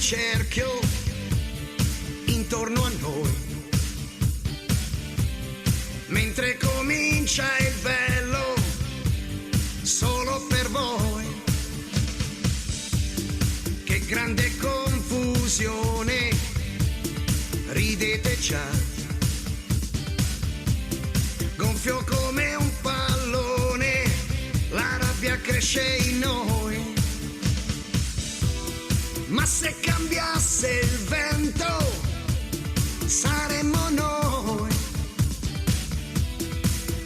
cerchio intorno a noi, mentre comincia il bello solo per voi. Che grande confusione, ridete già, gonfio come un pallone, la rabbia cresce in noi. Ma se cambiasse il vento, saremmo noi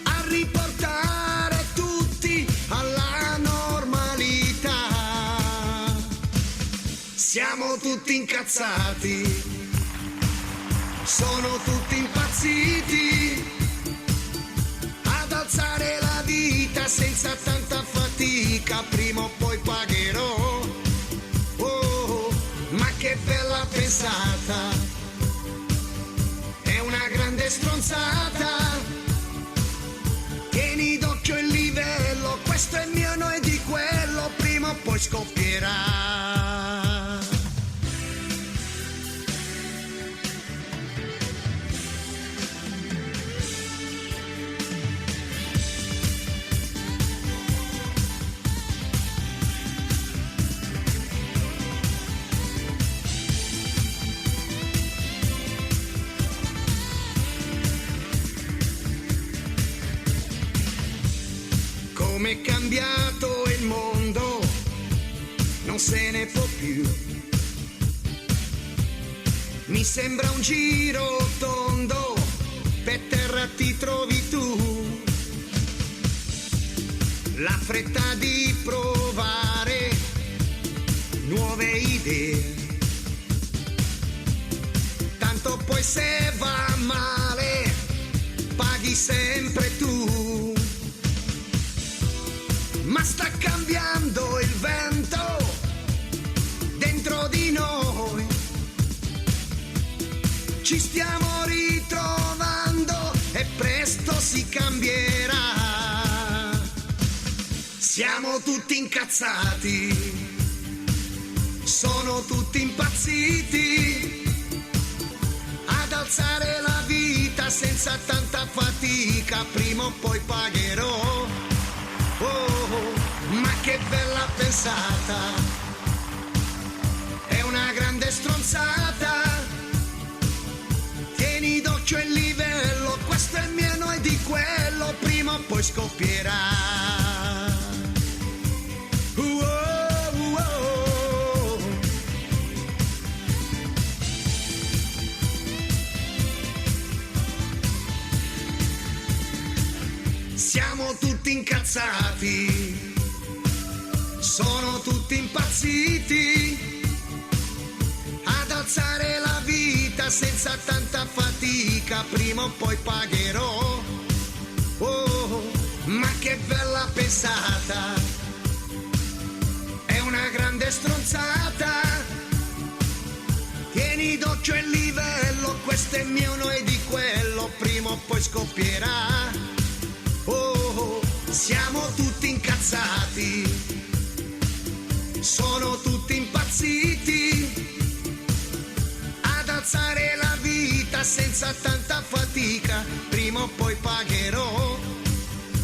a riportare tutti alla normalità. Siamo tutti incazzati, sono tutti impazziti ad alzare la vita senza tanta fatica. Prima o poi pagherò. Oh, ma che bella pensata, è una grande stronzata. Tieni d'occhio il livello, questo è mio, noi di quello, prima o poi scoppierà. Com'è cambiato il mondo, non se ne può più. Mi sembra un giro tondo, per terra ti trovi tu. La fretta di provare nuove idee, tanto poi se va male paghi sempre tu. Ma sta cambiando il vento dentro di noi, ci stiamo ritrovando e presto si cambierà. Siamo tutti incazzati, sono tutti impazziti ad alzare la vita senza tanta fatica. Prima o poi pagherò. Oh, ma che bella pensata, è una grande stronzata. Tieni d'occhio il livello, questo è mio, noi di quello, prima o poi scoppierà. Siamo tutti incazzati, sono tutti impazziti ad alzare la vita senza tanta fatica. Prima o poi pagherò. Oh, ma che bella pensata, è una grande stronzata. Tieni d'occhio il livello, questo è mio, noi di quello, prima o poi scoppierà. Oh, siamo tutti incazzati, sono tutti impazziti ad alzare la vita senza tanta fatica. Prima o poi pagherò.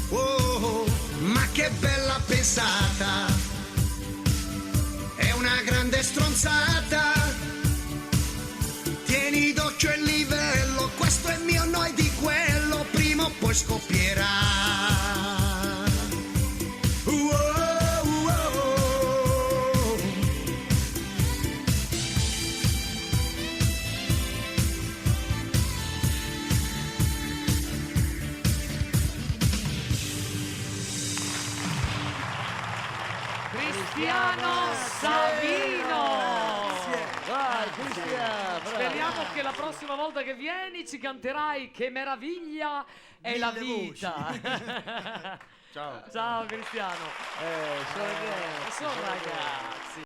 Oh, ma che bella pensata, è una grande stronzata. Tieni d'occhio il livello, questo è mio, noi di quello, prima o poi scoppierà. Cristiano Savino. Vai, Cristian! Speriamo che la prossima volta che vieni ci canterai Che meraviglia è la vita. Ciao! Ciao Cristiano. Sono ragazzi! Sono ragazzi.